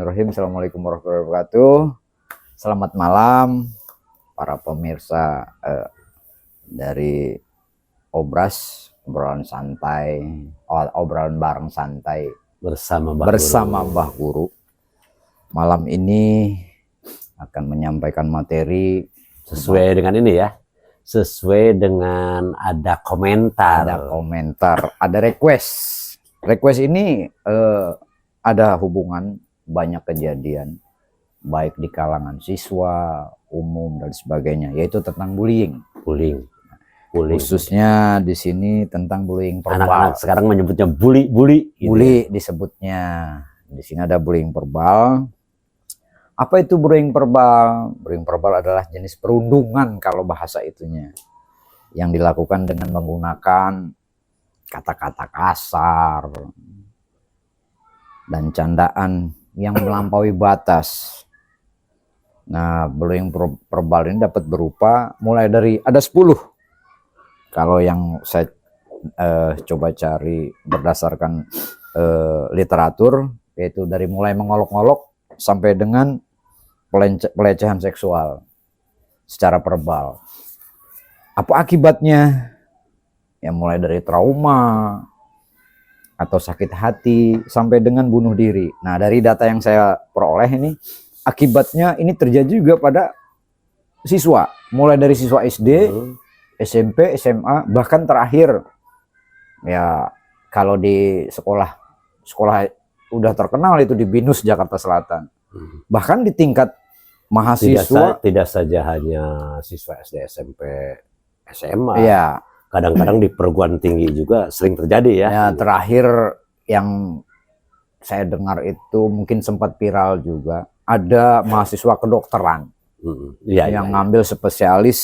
Bismillahirrahmanirrahim. Assalamualaikum warahmatullahi wabarakatuh. Selamat malam para pemirsa dari Obras, obrolan santai, obrolan bareng santai bersama Mbah Guru. Malam ini akan menyampaikan materi sesuai dengan ini ya, sesuai dengan ada komentar, ada request. Request ini ada hubungan banyak kejadian baik di kalangan siswa, umum dan sebagainya, yaitu tentang bullying. Khususnya di sini tentang bullying verbal. Anak-anak sekarang menyebutnya bully gitu. Bully disebutnya. Di sini ada bullying verbal. Apa itu bullying verbal? Bullying verbal adalah jenis perundungan kalau bahasa itunya, yang dilakukan dengan menggunakan kata-kata kasar dan candaan yang melampaui batas. Nah, bullying verbal ini dapat berupa mulai dari ada 10. Kalau yang saya coba cari berdasarkan literatur, yaitu dari mulai mengolok-olok sampai dengan pelecehan seksual secara verbal. Apa akibatnya? Ya mulai dari trauma atau sakit hati sampai dengan bunuh diri. Nah, dari data yang saya peroleh ini, akibatnya ini terjadi juga pada siswa, mulai dari siswa SD, SMP, SMA, bahkan terakhir ya kalau di sekolah udah terkenal itu di BINUS Jakarta Selatan. Bahkan di tingkat mahasiswa tidak saja hanya siswa SD, SMP, SMA. Ya, kadang-kadang di perguruan tinggi juga sering terjadi ya. Ya, terakhir yang saya dengar itu mungkin sempat viral juga, ada mahasiswa kedokteran yang ngambil spesialis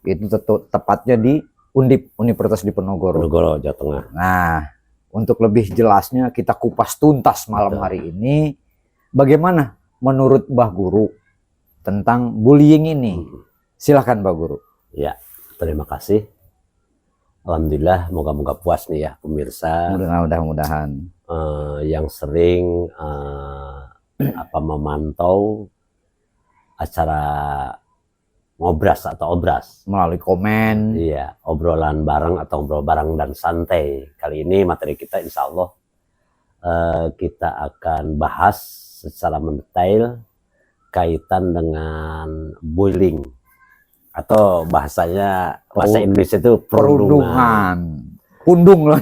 itu tepatnya di Undip, Universitas Diponegoro, Jawa Tengah. Nah, untuk lebih jelasnya kita kupas tuntas malam hari ini, bagaimana menurut Mbah Guru tentang bullying ini. Silahkan Mbah Guru. Ya, terima kasih. Alhamdulillah, moga-moga puas nih ya pemirsa. Mudah-mudahan yang sering memantau acara ngobras atau obras melalui komen. Iya, obrolan bareng atau obrol bareng dan santai. Kali ini materi kita insya Allah kita akan bahas secara mendetail kaitan dengan bullying, atau bahasa Indonesia itu perundungan. Pundung lah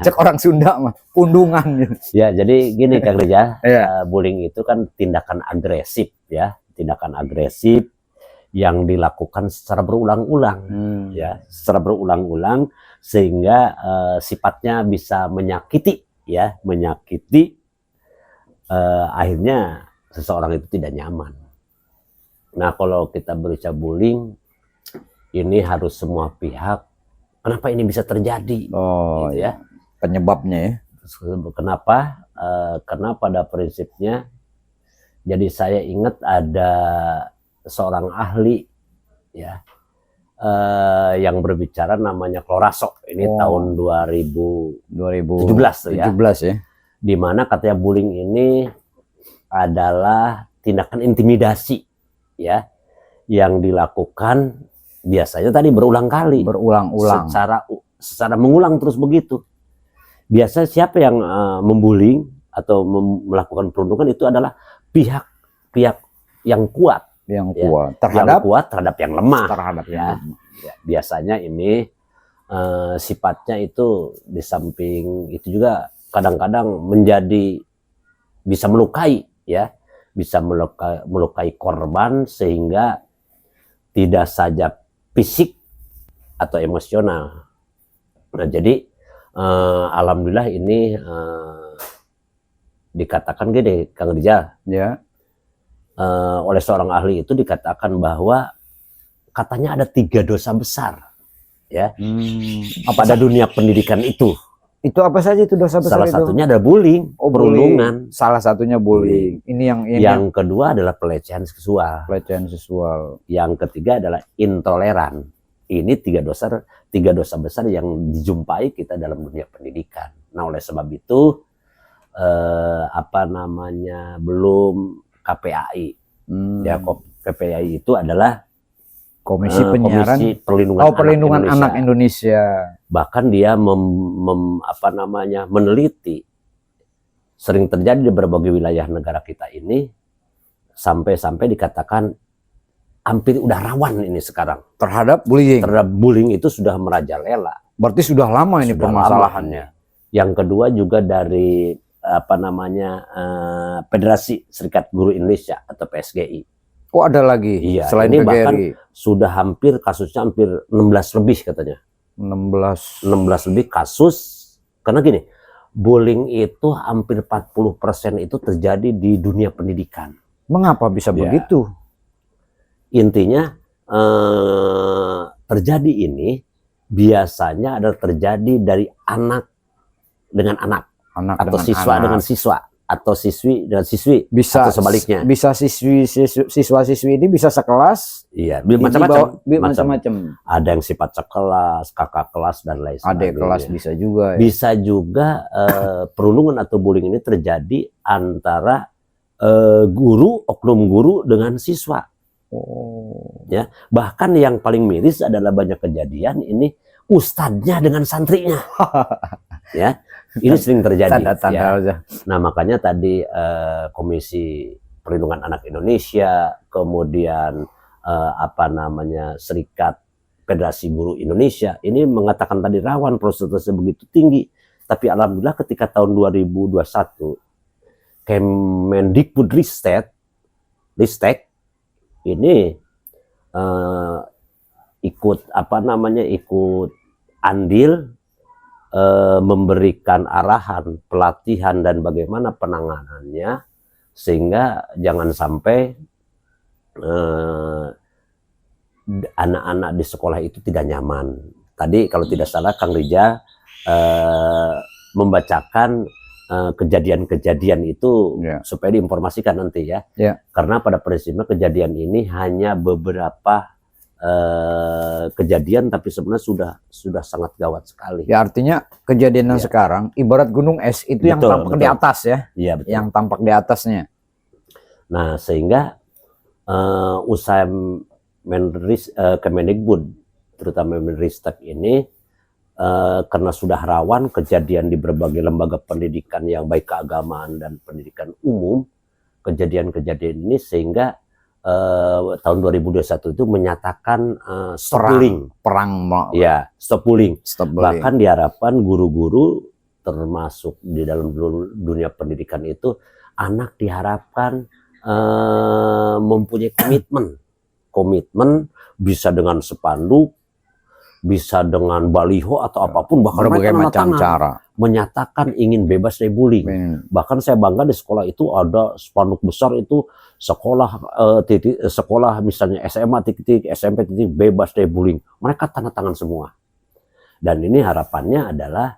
cek orang Sunda mah, pundungan gitu. Ya, jadi gini Kang Rijal, bullying itu kan tindakan agresif ya, tindakan agresif yang dilakukan secara berulang-ulang ya, secara berulang-ulang sehingga sifatnya bisa menyakiti ya, akhirnya seseorang itu tidak nyaman. Nah, kalau kita berbicara bullying, ini harus semua pihak. Kenapa ini bisa terjadi? Gitu ya. Penyebabnya ya. Kenapa? Karena pada prinsipnya, jadi saya ingat ada seorang ahli ya, yang berbicara namanya Kloraso. Ini tahun 2017 ya. Di mana katanya bullying ini adalah tindakan intimidasi ya, yang dilakukan biasanya tadi berulang secara mengulang terus begitu. Biasa siapa yang membullying atau melakukan perundungan itu adalah pihak yang kuat terhadap yang lemah. Ya, biasanya ini sifatnya itu di samping itu juga kadang-kadang menjadi bisa melukai ya, bisa melukai korban sehingga tidak saja fisik atau emosional. Nah, jadi alhamdulillah ini dikatakan gini Kang Rijal ya, oleh seorang ahli itu dikatakan bahwa katanya ada 3 dosa besar ya pada dunia pendidikan itu. Itu apa saja itu dosa besar? Salah satunya ada bullying, perundungan. Salah satunya bullying. Ini yang kedua adalah pelecehan seksual. Yang ketiga adalah intoleran. Ini 3 dosa besar yang dijumpai kita dalam dunia pendidikan. Nah, oleh sebab itu apa namanya, belum KPAI. Ya, KPAI itu adalah Komisi Penyiaran Komisi Perlindungan, Perlindungan Anak Indonesia. Bahkan dia apa namanya, meneliti, sering terjadi di berbagai wilayah negara kita ini, sampai dikatakan hampir udah rawan ini sekarang Terhadap bullying. terhadap bullying. Itu sudah merajalela. Berarti sudah lama ini Sudah permasalahannya. Yang kedua juga dari apa namanya, Federasi Serikat Guru Indonesia atau PSGI. Oh, ada lagi Iya, selain ini bahkan PGRI. sudah hampir kasusnya hampir 16 lebih katanya. 16. 16 lebih kasus. Karena gini, bullying itu hampir 40% itu terjadi di dunia pendidikan. Mengapa bisa Ya. begitu? Intinya terjadi ini biasanya adalah terjadi dari anak dengan anak, Anak atau dengan siswa anak. dengan siswa, atau siswi dengan siswi, Bisa atau sebaliknya. Bisa siswa-siswi ini bisa sekelas, Iya, macam-macam. Ada yang sifat sekelas, kakak kelas, dan lain sebagainya. adik kelas bisa juga. Ya. Bisa juga perundungan atau bullying ini terjadi antara guru, oknum guru dengan siswa. Oh. Ya, bahkan yang paling miris adalah banyak kejadian ini ustadznya dengan santrinya. Ya, ini sering terjadi. Tanda-tanda Ya. aja. Nah, makanya tadi Komisi Perlindungan Anak Indonesia, kemudian apa namanya, Serikat Federasi Guru Indonesia ini mengatakan tadi rawan prosentasenya begitu tinggi. Tapi alhamdulillah ketika tahun 2021 Kemendikbudristek ini ikut apa namanya, ikut andil memberikan arahan, pelatihan, dan bagaimana penanganannya, sehingga jangan sampai anak-anak di sekolah itu tidak nyaman. Tadi kalau tidak salah Kang Rija membacakan kejadian-kejadian itu Ya. supaya diinformasikan nanti ya. Ya. Karena pada prinsipnya kejadian ini hanya beberapa kejadian, tapi sebenarnya sudah sangat gawat sekali. Ya, artinya kejadian yang Ya. sekarang ibarat gunung es itu yang Betul, tampak di betul. atas ya, Iya, betul. yang tampak di atasnya. Nah, sehingga usaha Kemendikbud, terutama Menristek ini, karena sudah rawan kejadian di berbagai lembaga pendidikan yang baik keagamaan dan pendidikan umum, kejadian-kejadian ini, sehingga tahun 2021 itu menyatakan stop bullying. Ya, stop bullying. Stop bullying. Bahkan diharapkan guru-guru, termasuk di dalam dunia pendidikan itu, anak diharapkan mempunyai komitmen, bisa dengan spanduk, bisa dengan baliho atau apapun, bahkan Berbagai mereka macam cara. menyatakan ingin bebas dari bullying. Bahkan saya bangga di sekolah itu ada spanduk besar itu, sekolah misalnya SMA titik, SMP titik, bebas dari bullying. Mereka tanda tangan semua. Dan ini harapannya adalah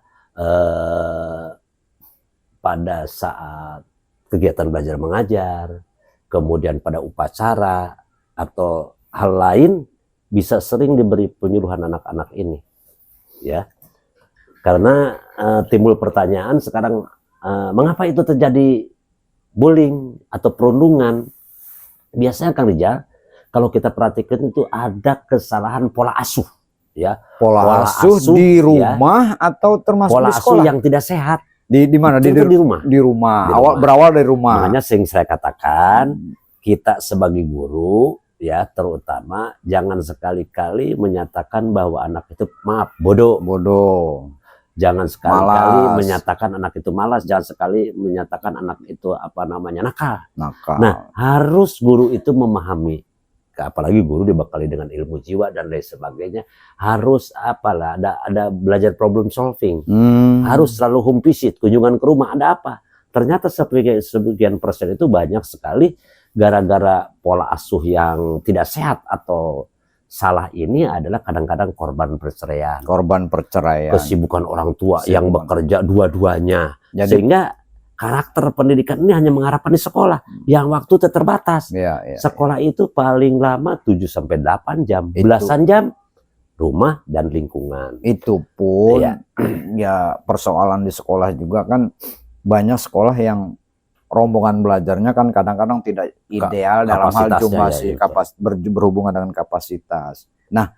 pada saat kegiatan belajar mengajar, kemudian pada upacara atau hal lain, bisa sering diberi penyuluhan anak-anak ini, ya. Karena timbul pertanyaan sekarang, mengapa itu terjadi bullying atau perundungan? Biasanya Kang Rijal, kalau kita perhatikan itu ada kesalahan pola asuh, ya. Pola asuh di rumah atau termasuk pola di sekolah? asuh yang tidak sehat. Di mana? Di rumah. Di rumah. Di rumah. Berawal dari rumah. Makanya sering saya katakan, kita sebagai guru, ya, terutama jangan sekali-kali menyatakan bahwa anak itu bodoh. Jangan sekali-kali menyatakan anak itu malas, jangan sekali menyatakan anak itu apa namanya, nakal. Nah, harus guru itu memahami, apalagi guru dibekali dengan ilmu jiwa dan lain sebagainya, harus apalah, ada belajar problem solving. Harus selalu home visit, kunjungan ke rumah, ada apa? Ternyata sebagian persen itu banyak sekali gara-gara pola asuh yang tidak sehat atau salah ini adalah kadang-kadang korban perceraian. Kesibukan orang tua yang bekerja dua-duanya. Sehingga karakter pendidikan ini hanya mengharapkan di sekolah yang waktu terbatas. Sekolah itu paling lama 7-8 jam. Belasan jam rumah dan lingkungan. Itu pun ya persoalan di sekolah juga kan banyak sekolah yang rombongan belajarnya kan kadang-kadang tidak ideal dalam hal kapasitasnya jumlah ya, sih, gitu. berhubungan dengan kapasitas. Nah,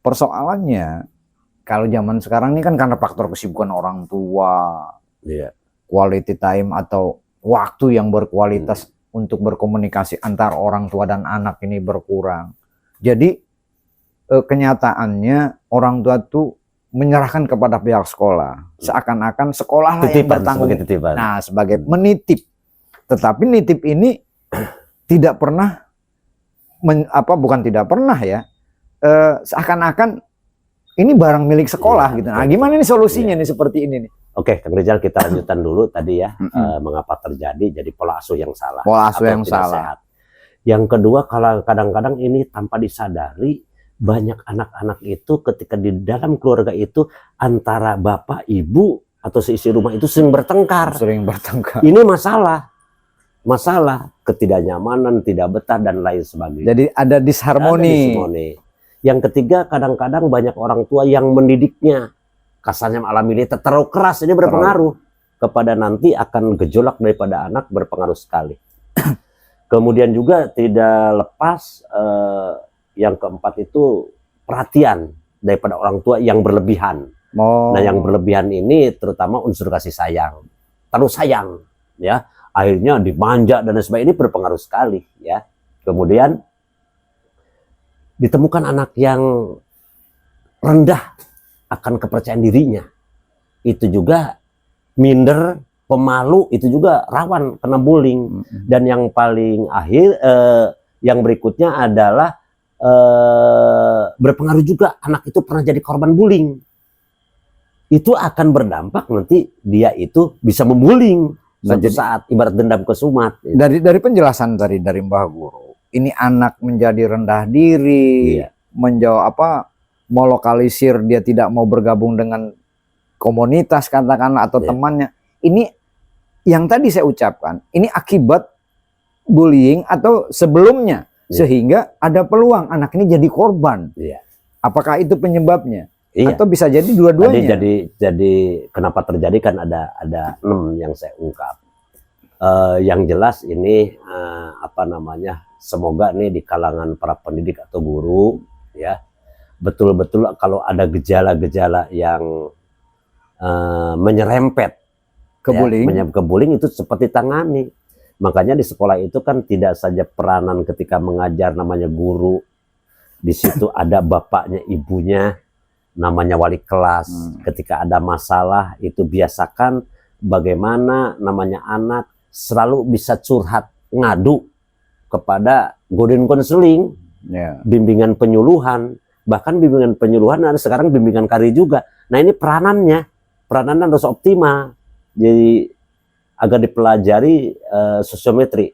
persoalannya kalau zaman sekarang ini kan karena faktor kesibukan orang tua, Iya. quality time atau waktu yang berkualitas untuk berkomunikasi antar orang tua dan anak ini berkurang. Jadi kenyataannya orang tua tuh menyerahkan kepada pihak sekolah, seakan-akan sekolah lah yang bertanggung. Sebagai titipan. Nah, sebagai menitip. Tetapi nitip ini tidak pernah bukan tidak pernah ya. Seakan-akan ini barang milik sekolah gitu. Nah, gimana nih solusinya nih seperti ini nih? Oke, Kang Rizal, kita lanjutkan dulu tadi ya, mengapa terjadi jadi pola asuh yang salah. Pola asuh yang tidak salah. Sehat. Yang kedua, kalau kadang-kadang ini tanpa disadari, banyak anak-anak itu ketika di dalam keluarga itu antara bapak, ibu, atau seisi rumah itu sering bertengkar. Sering bertengkar. Ini masalah ketidaknyamanan, tidak betah dan lain sebagainya. Jadi ada disharmoni. Yang ketiga, kadang-kadang banyak orang tua yang mendidiknya, kasarnya malah militer terlalu keras, ini berpengaruh kepada nanti akan gejolak daripada anak, berpengaruh sekali. Kemudian juga tidak lepas yang keempat itu perhatian daripada orang tua yang berlebihan. Nah, yang berlebihan ini terutama unsur kasih sayang, terlalu sayang, ya, akhirnya dimanja dan sebagainya, ini berpengaruh sekali, ya. Kemudian ditemukan anak yang rendah akan kepercayaan dirinya, itu juga minder, pemalu, itu juga rawan kena bullying. Dan yang paling akhir, yang berikutnya adalah berpengaruh juga anak itu pernah jadi korban bullying. Itu akan berdampak nanti dia itu bisa membullying suatu saat, ibarat dendam kesumat. Dari penjelasan tadi dari Mbah Guru, ini anak menjadi rendah diri, melokalisir dia tidak mau bergabung dengan komunitas katakanlah atau temannya. Ini yang tadi saya ucapkan, ini akibat bullying atau sebelumnya, sehingga ada peluang anak ini jadi korban. Apakah itu penyebabnya? Atau bisa jadi dua-duanya? Jadi kenapa terjadi kan ada 6 yang saya ungkap. Yang jelas ini semoga nih di kalangan para pendidik atau guru, ya, betul-betul kalau ada gejala-gejala yang menyerempet ke bullying itu cepat ditangani. Makanya di sekolah itu kan tidak saja peranan ketika mengajar namanya guru, di situ ada bapaknya, ibunya, namanya wali kelas. Ketika ada masalah itu biasakan bagaimana namanya anak selalu bisa curhat, ngadu kepada golden counseling, bimbingan penyuluhan, bahkan bimbingan penyuluhan ada sekarang bimbingan karir juga. Nah, ini peranannya harus optimal. Jadi agar dipelajari sosiometri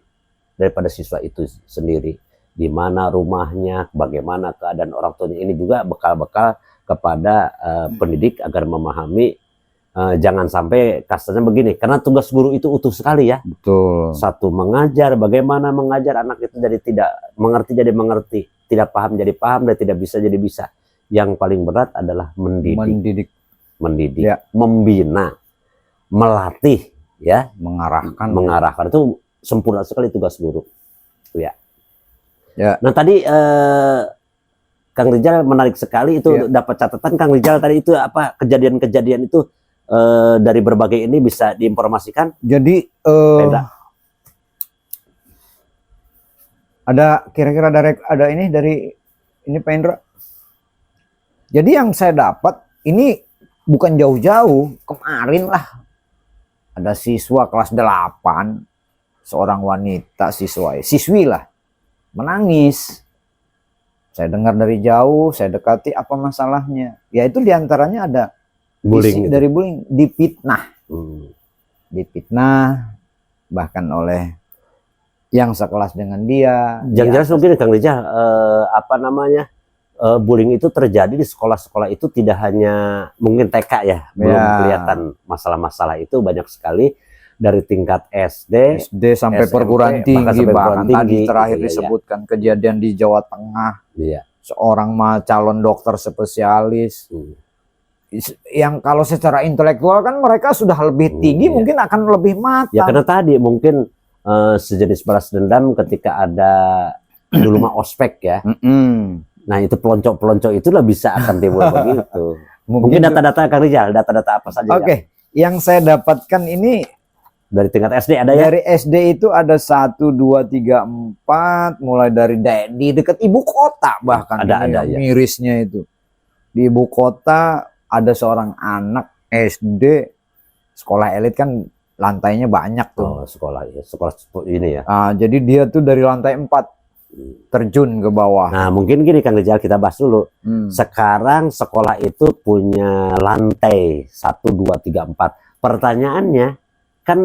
daripada siswa itu sendiri, di mana rumahnya, bagaimana keadaan orang tuanya, ini juga bekal-bekal kepada pendidik agar memahami. Jangan sampai kasarnya begini, karena tugas guru itu utuh sekali ya. Betul. Satu, mengajar, bagaimana mengajar anak itu jadi tidak mengerti jadi mengerti, tidak paham jadi paham, dan tidak bisa jadi bisa. Yang paling berat adalah mendidik, ya, membina, melatih, ya, mengarahkan itu sempurna sekali tugas guru, ya. Nah, tadi Kang Rizal menarik sekali itu, dapat catatan Kang Rizal tadi itu apa kejadian-kejadian itu dari berbagai ini bisa diinformasikan. Jadi ada kira-kira ada ini dari ini Pak Indra. Jadi yang saya dapat ini bukan jauh-jauh, kemarin lah ada siswa kelas 8, seorang wanita siswi lah, menangis. Saya dengar dari jauh, saya dekati, apa masalahnya? Yaitu diantaranya ada bullying, dari bullying, difitnah, bahkan oleh yang sekelas dengan dia. Yang jelas mungkin Kang Rizal, bullying itu terjadi di sekolah-sekolah itu tidak hanya mungkin TK ya, belum kelihatan masalah-masalah itu banyak sekali. Dari tingkat SD sampai SMP, perguruan tinggi, bahkan tadi terakhir gitu, disebutkan kejadian di Jawa Tengah, seorang calon dokter spesialis, yang kalau secara intelektual kan mereka sudah lebih tinggi, Iya. mungkin akan lebih matang. Ya karena tadi mungkin sejenis balas dendam ketika ada dulu mah ospek ya. Mm-mm. Nah itu peloncok-peloncok itulah bisa akan timbul begitu. Mungkin Mungkin data-data Kang Rijal, data-data apa saja Oke, yang saya dapatkan ini dari tingkat SD ada ya? dari SD itu ada 1, 2, 3, 4, mulai dari di dekat ibu kota bahkan Ada, ini yang ya. mirisnya itu. Di ibu kota ada seorang anak SD sekolah elit kan lantainya banyak tuh. Oh sekolah ya, sekolah ini ya. Jadi dia tuh dari lantai 4 terjun ke bawah. Nah mungkin gini Kang Rijal, kita bahas dulu. Sekarang sekolah itu punya lantai 1, 2, 3, 4. Pertanyaannya kan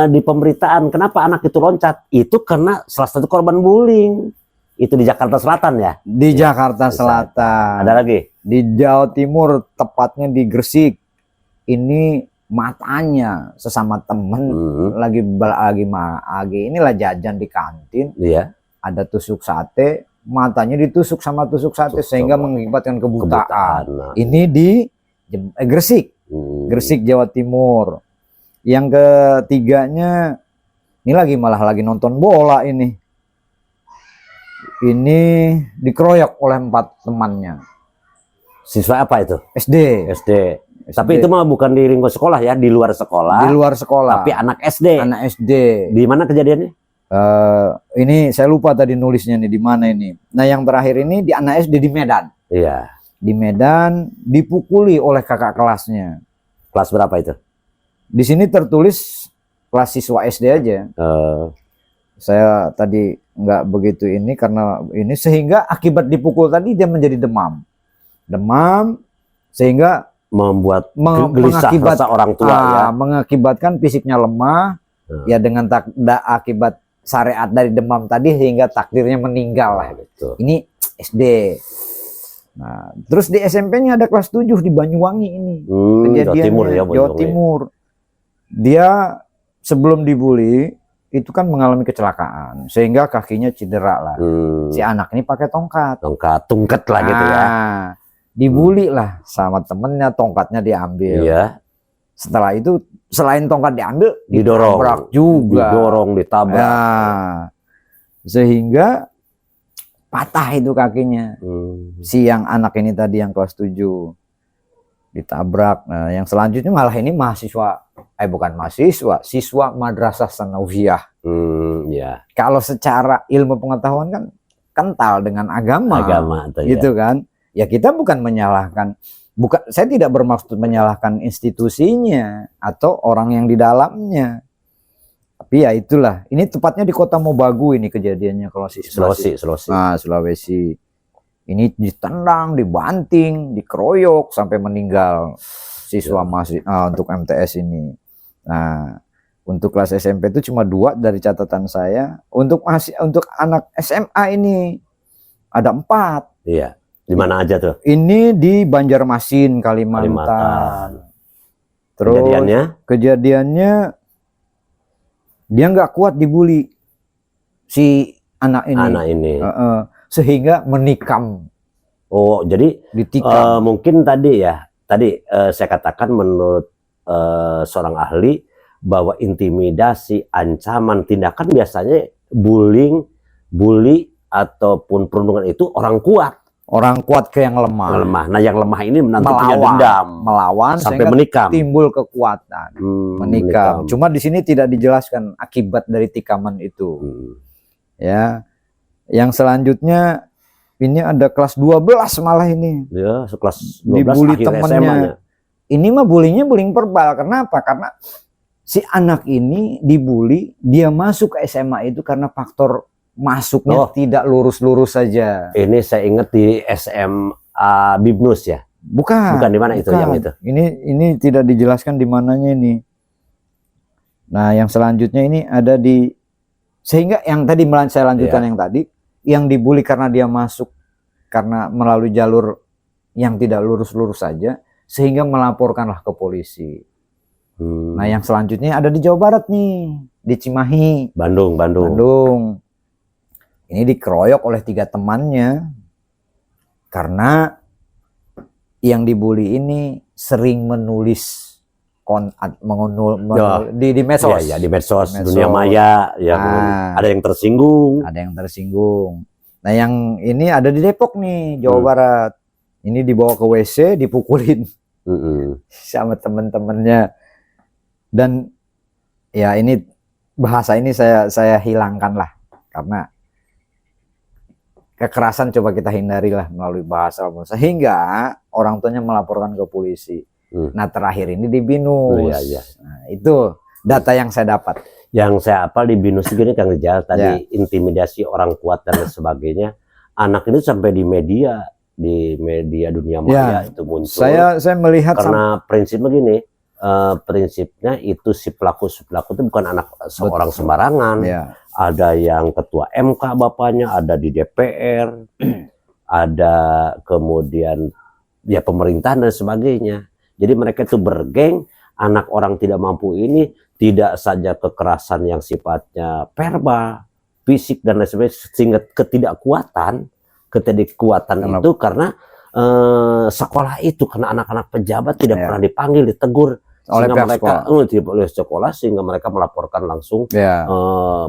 di pemberitaan kenapa anak itu loncat? Itu karena salah satu korban bullying. Itu di Jakarta Selatan ya? Di Jakarta Selatan. Ada lagi? Di Jawa Timur, tepatnya di Gresik. Ini matanya sesama temen lagi inilah jajan di kantin. Iya. Ada tusuk sate, matanya ditusuk sama tusuk sate sehingga mengakibatkan kebutaan. Nah. Ini di Gresik. Gresik, Jawa Timur. Yang ketiganya ini malah lagi nonton bola ini. Ini dikeroyok oleh 4 temannya. Siswa apa itu? SD. Tapi itu mah bukan di lingkungan sekolah ya, di luar sekolah. Di luar sekolah. Tapi anak SD. Anak SD. Di mana kejadiannya? Ini saya lupa tadi nulisnya nih di mana ini. Nah yang terakhir ini di anak SD di Medan. Iya. Di Medan dipukuli oleh kakak kelasnya. Kelas berapa itu? Di sini tertulis kelas siswa SD aja. Saya tadi nggak begitu ini karena ini sehingga akibat dipukul tadi dia menjadi demam sehingga membuat gelisah rasa orang tua ya. Mengakibatkan fisiknya lemah ya dengan akibat syariat dari demam tadi sehingga takdirnya meninggal lah. Betul. Ini SD. Nah, terus di SMP-nya ada kelas 7 di Banyuwangi ini. Jawa Timur ya, Jawa Timur. Dia sebelum dibully itu kan mengalami kecelakaan sehingga kakinya cedera lah. Si anak ini pakai tongkat tungket lah gitu ya. Dibully lah sama temennya, tongkatnya diambil. Iya. Setelah itu selain tongkat diambil, didorong ditabrak juga. Ditabrak. Sehingga patah itu kakinya. Si yang anak ini tadi yang kelas 7 ditabrak. Nah, yang selanjutnya malah ini siswa Madrasah Sanawiyah. Ya. Kalau secara ilmu pengetahuan kan kental dengan agama gitu ya. Kan? Ya kita bukan menyalahkan, saya tidak bermaksud menyalahkan institusinya atau orang yang di dalamnya. Tapi ya itulah, ini tepatnya di Kota Mobagu ini kejadiannya kalau Sulawesi. Sulawesi. Ini ditendang, dibanting, dikeroyok sampai meninggal siswa untuk MTS ini. Nah, untuk kelas SMP itu cuma 2 dari catatan saya. Untuk anak SMA ini ada 4. Iya. Di mana aja tuh? Ini di Banjarmasin, Kalimantan. Terus kejadiannya dia nggak kuat dibully si anak ini. Sehingga menikam. Oh, jadi ditikam. Mungkin tadi saya katakan menurut seorang ahli bahwa intimidasi, ancaman, tindakan biasanya bully ataupun perundungan itu orang kuat ke yang lemah. Nah, yang lemah ini nanti punya dendam, melawan sampai menikam, timbul kekuatan, menikam. Cuma di sini tidak dijelaskan akibat dari tikaman itu. Ya, yang selanjutnya ini ada kelas 12 malah ini. Ya, kelas 12 dibully temannya. Ini mah bullyingnya bullying verbal. Kenapa? Karena si anak ini dibully, dia masuk ke SMA itu karena faktor masuknya tidak lurus-lurus saja. Ini saya ingat di SMA Bibnus ya. Bukan di mana itu yang itu. Ini tidak dijelaskan di mananya ini. Nah, yang selanjutnya ini ada di sehingga yang tadi saya lanjutkan yang tadi yang dibully karena dia masuk karena melalui jalur yang tidak lurus-lurus saja sehingga melaporkanlah ke polisi. Nah, yang selanjutnya ada di Jawa Barat nih, di Cimahi, Bandung. Ini dikeroyok oleh 3 temannya karena yang dibully ini sering menulis di medsos. Iya, di medsos, Medsos. dunia maya, ya ada yang tersinggung. Ada yang tersinggung. Nah, yang ini ada di Depok nih, Jawa Barat. Ini dibawa ke WC, dipukulin sama temen-temennya. Dan ya ini bahasa ini saya hilangkan lah, karena kekerasan coba kita hindari lah melalui bahasa, sehingga orang tuanya melaporkan ke polisi. Nah, terakhir ini di BINUS. Nah, itu data yang saya dapat. Yang saya apal di BINUS gini Kang Rijal, tadi intimidasi orang kuat dan sebagainya. Anak ini sampai di media dunia maya itu muncul. Saya melihat karena prinsipnya gini, prinsipnya itu si pelaku itu bukan anak seorang sembarangan. Ada yang ketua MK bapaknya, ada di DPR, ada kemudian ya pemerintahan dan sebagainya. Jadi mereka itu bergeng, anak orang tidak mampu ini tidak saja kekerasan yang sifatnya verbal, fisik dan lain sebagainya, sehingga ketidakkuatan itu karena sekolah itu, karena anak-anak pejabat tidak pernah dipanggil, ditegur oleh mereka oleh sekolah, sehingga mereka melaporkan langsung,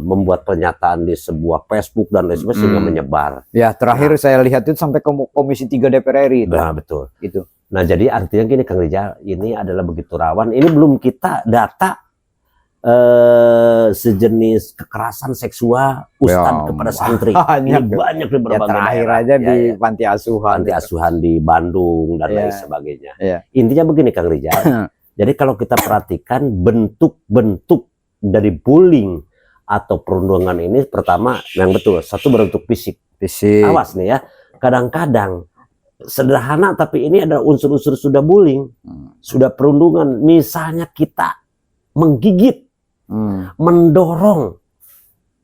membuat pernyataan di sebuah Facebook dan lain sebagainya, sehingga menyebar. Ya, terakhir saya lihat itu sampai ke Komisi 3 DPR RI. Nah, betul. Itu. Nah, jadi artinya gini Kang Rijal, ini adalah begitu rawan. Ini belum kita data sejenis kekerasan seksual ustadz kepada santri. Ini banyak di berbagai terakhir daerah. Aja di panti asuhan di Bandung dan lain sebagainya. Intinya begini Kang Rijal. Jadi kalau kita perhatikan bentuk-bentuk dari bullying atau perundungan ini, pertama yang betul, satu berbentuk fisik. Awas nih ya, kadang-kadang sederhana tapi ini ada unsur-unsur sudah bullying, sudah perundungan. Misalnya kita menggigit, mendorong,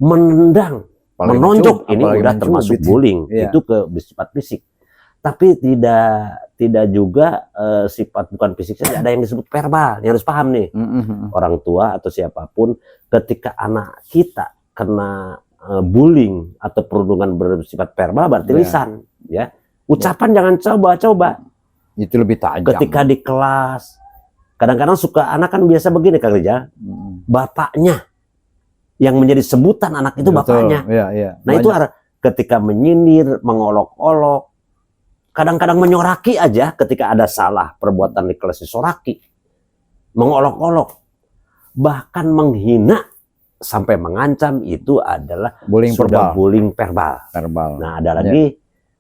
menendang, menonjok, ini udah termasuk bullying. Itu ke sifat fisik. Tapi tidak juga sifat bukan fisik saja, ada yang disebut verbal. Yang harus paham nih, orang tua atau siapapun, ketika anak kita kena bullying atau perundungan bersifat verbal, berarti lisan, ya. Ucapan jangan coba-coba. Itu lebih tajam. Ketika di kelas, kadang-kadang suka anak kan biasa begini Kang Rijal, bapaknya yang menjadi sebutan anak itu bapaknya. Nah, itu ketika menyindir, mengolok-olok, kadang-kadang menyoraki aja ketika ada salah perbuatan di kelas, disoraki, mengolok-olok, bahkan menghina sampai mengancam, itu adalah bullying verbal. Nah, ada lagi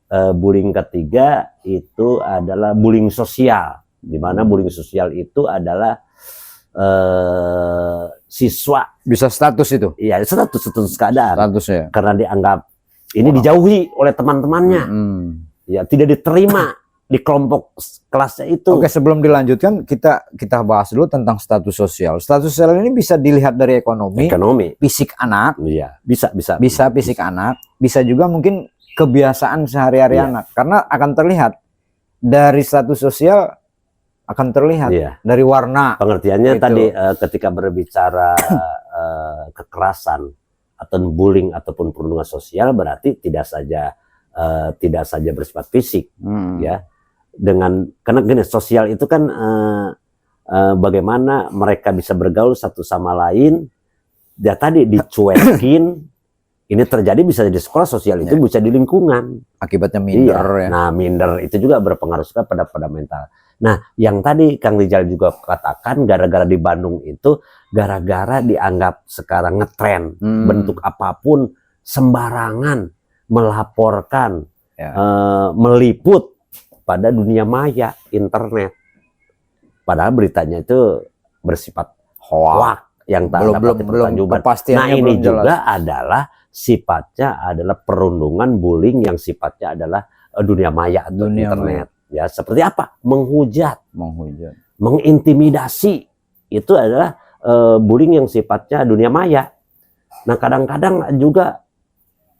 bullying ketiga, itu adalah bullying sosial, di mana bullying sosial itu adalah siswa bisa status itu, iya, status keadaan, karena dianggap ini dijauhi oleh teman-temannya, ya tidak diterima di kelompok kelasnya itu. Oke, sebelum dilanjutkan kita bahas dulu tentang status sosial. Status sosial ini bisa dilihat dari ekonomi, fisik anak, bisa fisik anak, bisa juga mungkin kebiasaan sehari-hari anak, karena akan terlihat dari status sosial, akan terlihat dari warna. Pengertiannya gitu. Tadi ketika berbicara kekerasan atau bullying ataupun perundungan sosial, berarti tidak saja bersifat fisik, ya. Karena gini, sosial itu kan bagaimana mereka bisa bergaul satu sama lain. Ya tadi dicuekin. Ini terjadi bisa di sekolah, sosial itu bisa di lingkungan. Akibatnya minder. Nah, minder itu juga berpengaruh sekali pada mental. Nah, yang tadi Kang Rijal juga katakan, gara-gara di Bandung itu, gara-gara dianggap sekarang ngetren, bentuk apapun sembarangan melaporkan, meliput pada dunia maya, internet. Padahal beritanya itu bersifat hoak yang tak dapat dipertanggungjawabkan. Nah, ini juga adalah sifatnya adalah perundungan, bullying yang sifatnya adalah dunia maya atau internet. Ya, seperti apa? Menghujat, mengintimidasi. Itu adalah bullying yang sifatnya dunia maya. Nah, kadang-kadang juga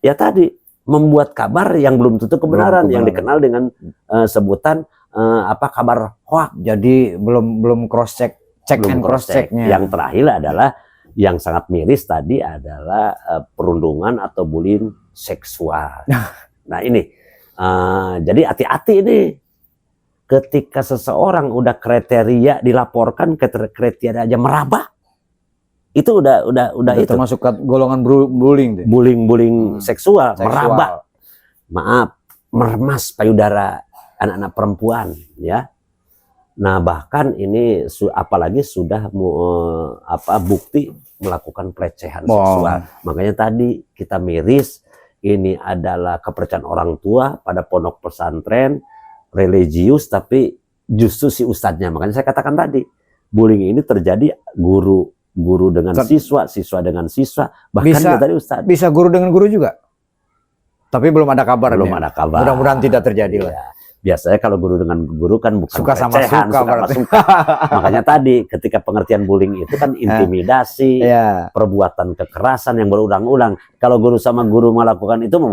ya tadi membuat kabar yang belum tentu kebenaran, yang dikenal dengan sebutan kabar hoax. Jadi belum cross check and cross checknya. Yang terakhir adalah yang sangat miris tadi adalah perundungan atau bullying seksual. Nah, ini jadi hati-hati ini. ketika seseorang udah kriteria dilaporkan kriteria aja meraba, itu udah itu termasuk golongan bullying deh. bullying seksual, Seksual. meraba, maaf, meremas payudara anak-anak perempuan, ya. Nah, bahkan ini apalagi sudah bukti melakukan pelecehan seksual. Makanya tadi kita miris, ini adalah kepercayaan orang tua pada pondok pesantren religius, tapi justru si ustadznya. Makanya saya katakan tadi, bullying ini terjadi guru dengan siswa, siswa dengan siswa, bahkan tadi ustadz. Bisa guru dengan guru juga. Tapi belum ada kabar. Belum ada kabar. Mudah-mudahan tidak terjadi lah. Biasanya kalau guru dengan guru kan bukan Suka sama pelecehan, suka. Makanya tadi ketika pengertian bullying itu kan intimidasi, perbuatan kekerasan yang berulang-ulang. Kalau guru sama guru melakukan itu